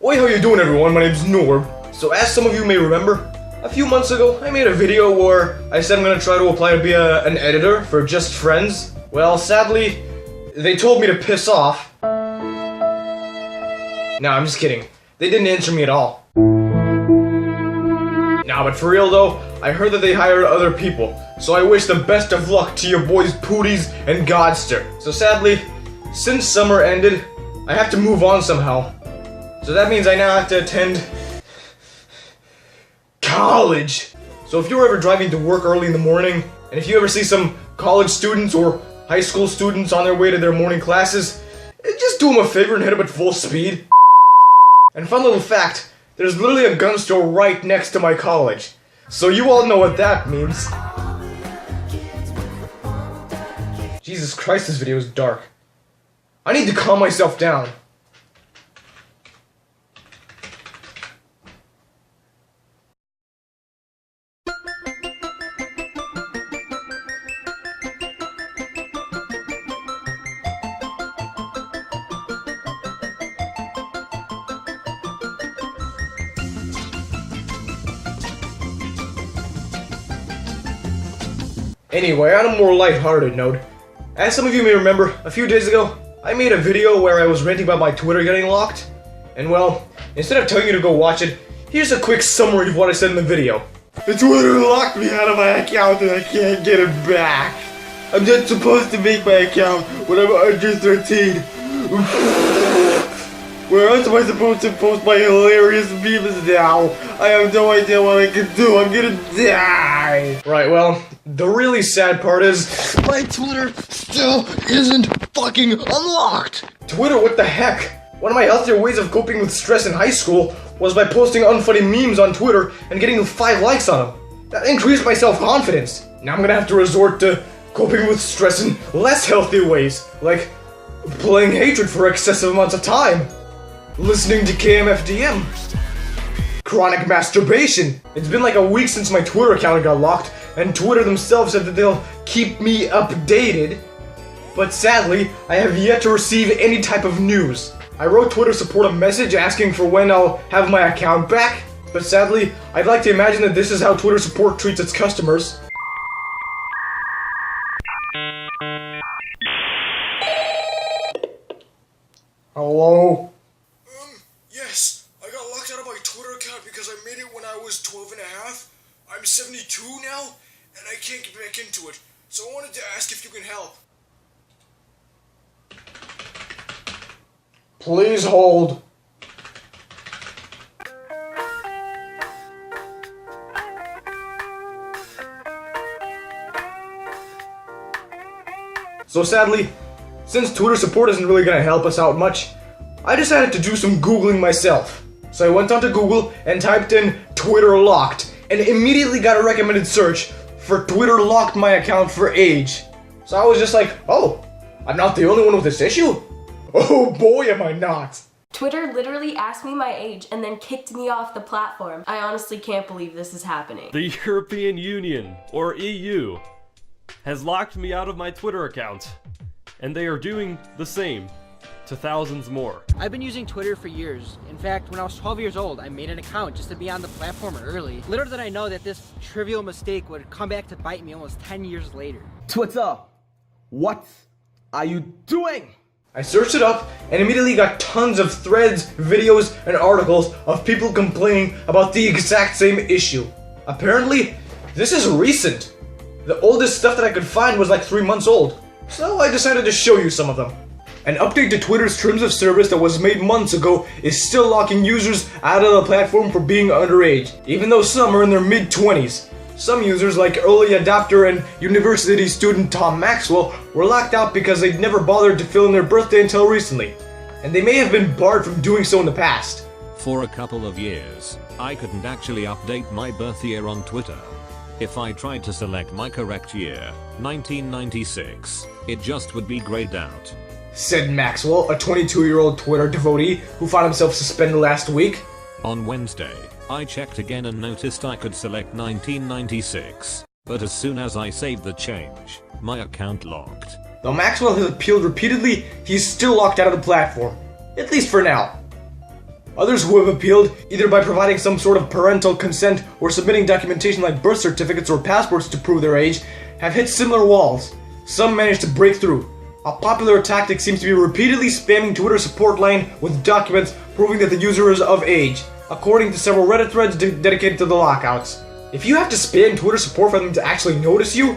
Oi, how you doing everyone? My name's Norb. So as some of you may remember, a few months ago I made a video where I said I'm gonna try to apply to be an editor for Just Friends. Well, sadly, they told me to piss off. Nah, I'm just kidding. They didn't answer me at all. Nah, but for real though, I heard that they hired other people. So I wish the best of luck to your boys Pooties and Godster. So sadly, since summer ended, I have to move on somehow. So that means I now have to attend college. So if you're ever driving to work early in the morning, and if you ever see some college students or high school students on their way to their morning classes, just do them a favor and hit them at full speed. And fun little fact, there's literally a gun store right next to my college. So you all know what that means. Jesus Christ, this video is dark. I need to calm myself down. Anyway, on a more lighthearted note, as some of you may remember, a few days ago, I made a video where I was ranting about my Twitter getting locked. And well, instead of telling you to go watch it, here's a quick summary of what I said in the video. The Twitter locked me out of my account and I can't get it back. I'm not supposed to make my account when I'm under 13. Where else am I supposed to post my hilarious memes now? I have no idea what I can do. I'm gonna die. Right, well, the really sad part is my Twitter still isn't fucking unlocked. Twitter, what the heck? One of my healthier ways of coping with stress in high school was by posting unfunny memes on Twitter and getting 5 likes on them. That increased my self-confidence. Now I'm gonna have to resort to coping with stress in less healthy ways, like playing hatred for excessive amounts of time. Listening to KMFDM. Chronic masturbation. It's been like a week since my Twitter account got locked, and Twitter themselves said that they'll keep me updated. But sadly, I have yet to receive any type of news. I wrote Twitter support a message asking for when I'll have my account back, but sadly, I'd like to imagine that this is how Twitter support treats its customers. Hello? Yes, I got locked out of my Twitter account because I made it when I was 12 and a half. I'm 72 now, and I can't get back into it. So I wanted to ask if you can help. Please hold. So sadly, since Twitter support isn't really gonna help us out much, I decided to do some Googling myself. So I went onto Google and typed in Twitter locked and immediately got a recommended search for Twitter locked my account for age. So I was just like, oh, I'm not the only one with this issue? Oh boy, am I not. Twitter literally asked me my age and then kicked me off the platform. I honestly can't believe this is happening. The European Union, or EU, has locked me out of my Twitter account, and they are doing the same to thousands more. I've been using Twitter for years. In fact, when I was 12 years old, I made an account just to be on the platform early. Little did I know that this trivial mistake would come back to bite me almost 10 years later. Twitter, what are you doing? I searched it up and immediately got tons of threads, videos, and articles of people complaining about the exact same issue. Apparently, this is recent. The oldest stuff that I could find was like 3 months old. So I decided to show you some of them. An update to Twitter's terms of service that was made months ago is still locking users out of the platform for being underage, even though some are in their mid-20s. Some users, like early adopter and university student Tom Maxwell, were locked out because they'd never bothered to fill in their birthday until recently, and they may have been barred from doing so in the past. For a couple of years, I couldn't actually update my birth year on Twitter. If I tried to select my correct year, 1996, it just would be grayed out. Said Maxwell, a 22-year-old Twitter devotee who found himself suspended last week. On Wednesday, I checked again and noticed I could select 1996, but as soon as I saved the change, my account locked. Though Maxwell has appealed repeatedly, he's still locked out of the platform, at least for now. Others who have appealed, either by providing some sort of parental consent or submitting documentation like birth certificates or passports to prove their age, have hit similar walls. Some managed to break through. A popular tactic seems to be repeatedly spamming Twitter support line with documents proving that the user is of age, according to several Reddit threads dedicated to the lockouts. If you have to spam Twitter support for them to actually notice you,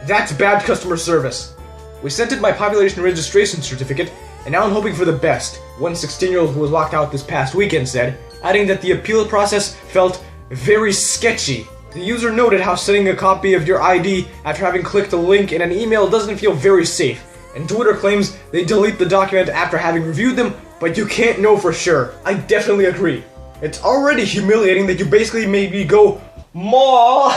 that's bad customer service. We sent it my population registration certificate, and now I'm hoping for the best, one 16-year-old who was locked out this past weekend said, adding that the appeal process felt very sketchy. The user noted how sending a copy of your ID after having clicked a link in an email doesn't feel very safe, and Twitter claims they delete the document after having reviewed them, but you can't know for sure. I definitely agree. It's already humiliating that you basically made me go, Mom!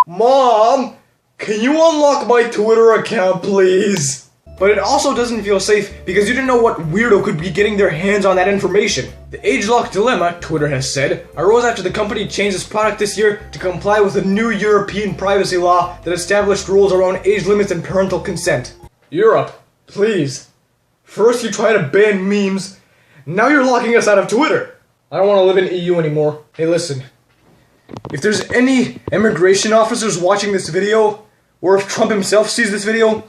Mom! Can you unlock my Twitter account, please? But it also doesn't feel safe because you didn't know what weirdo could be getting their hands on that information. The age-lock dilemma, Twitter has said, arose after the company changed its product this year to comply with a new European privacy law that established rules around age limits and parental consent. Europe, please. First you try to ban memes, now you're locking us out of Twitter. I don't want to live in EU anymore. Hey listen, if there's any immigration officers watching this video, or if Trump himself sees this video,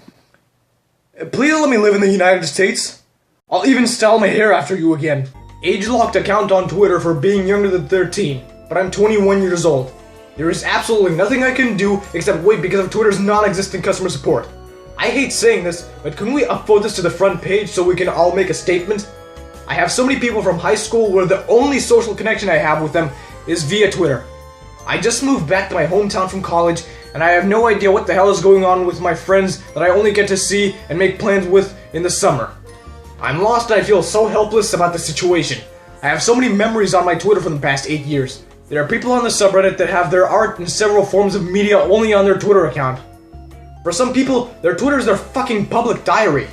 please let me live in the United States. I'll even style my hair after you again. Age-locked account on Twitter for being younger than 13, but I'm 21 years old. There is absolutely nothing I can do except wait because of Twitter's non-existent customer support. I hate saying this, but can we upvote this to the front page so we can all make a statement? I have so many people from high school where the only social connection I have with them is via Twitter. I just moved back to my hometown from college, and I have no idea what the hell is going on with my friends that I only get to see and make plans with in the summer. I'm lost and I feel so helpless about the situation. I have so many memories on my Twitter from the past 8 years. There are people on the subreddit that have their art and several forms of media only on their Twitter account. For some people, their Twitter is their fucking public diary.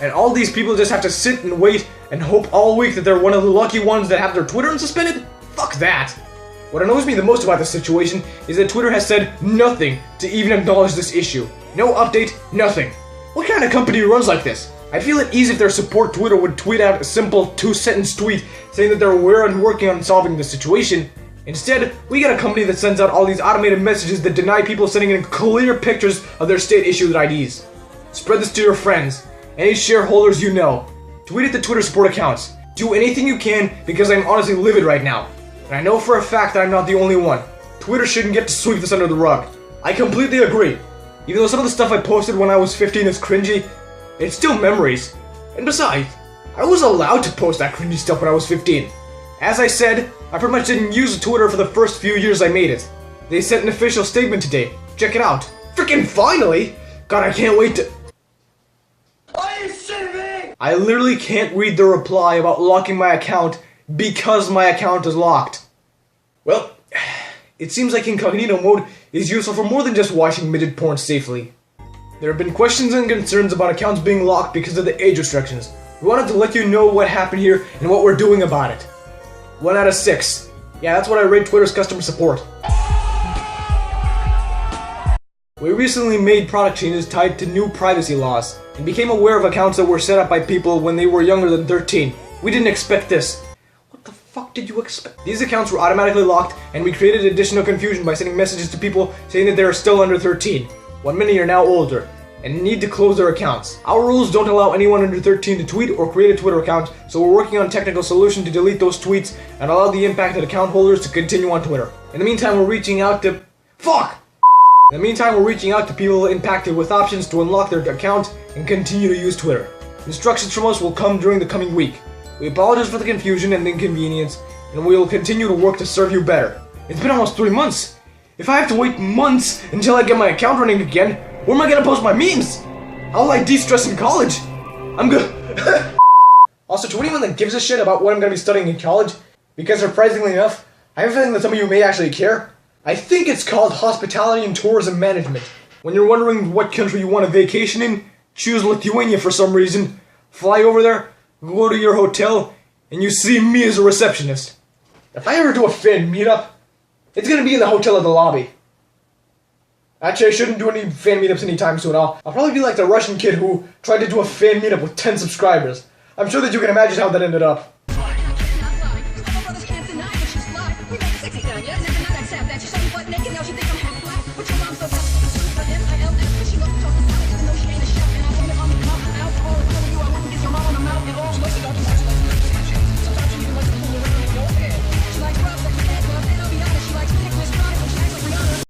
And all these people just have to sit and wait and hope all week that they're one of the lucky ones that have their Twitter unsuspended? Fuck that. What annoys me the most about this situation is that Twitter has said nothing to even acknowledge this issue. No update, nothing. What kind of company runs like this? I'd feel at ease if their support Twitter would tweet out a simple 2-sentence tweet saying that they're aware and working on solving the situation. Instead, we get a company that sends out all these automated messages that deny people sending in clear pictures of their state-issued IDs. Spread this to your friends, any shareholders you know. Tweet at the Twitter support accounts. Do anything you can because I'm honestly livid right now. And I know for a fact that I'm not the only one. Twitter shouldn't get to sweep this under the rug. I completely agree. Even though some of the stuff I posted when I was 15 is cringy, it's still memories. And besides, I was allowed to post that cringy stuff when I was 15. As I said, I pretty much didn't use Twitter for the first few years I made it. They sent an official statement today. Check it out. Freaking finally! God, I can't wait to... Are you shitting me? I literally can't read the reply about locking my account because my account is locked. Well, it seems like incognito mode is useful for more than just watching midget porn safely. There have been questions and concerns about accounts being locked because of the age restrictions. We wanted to let you know what happened here and what we're doing about it. 1 out of 6. Yeah, that's what I rate Twitter's customer support. We recently made product changes tied to new privacy laws, and became aware of accounts that were set up by people when they were younger than 13. We didn't expect this. What the fuck did you expect? These accounts were automatically locked, and we created additional confusion by sending messages to people saying that they are still under 13, when many are now older, and need to close their accounts. Our rules don't allow anyone under 13 to tweet or create a Twitter account, so we're working on a technical solution to delete those tweets and allow the impacted account holders to continue on Twitter. In the meantime, we're reaching out to... In the meantime, we're reaching out to people impacted with options to unlock their account and continue to use Twitter. Instructions from us will come during the coming week. We apologize for the confusion and inconvenience, and we will continue to work to serve you better. It's been almost 3 months. If I have to wait months until I get my account running again, where am I gonna post my memes? How will I de-stress in college? I'm good. Also, to anyone that gives a shit about what I'm gonna be studying in college, because surprisingly enough, I have a feeling that some of you may actually care. I think it's called Hospitality and Tourism Management. When you're wondering what country you want to vacation in, choose Lithuania for some reason, fly over there, go to your hotel, and you see me as a receptionist. If I ever do a fan meetup, it's gonna be in the hotel in the lobby. Actually, I shouldn't do any fan meetups anytime soon. I'll probably be like the Russian kid who tried to do a fan meetup with 10 subscribers. I'm sure that you can imagine how that ended up.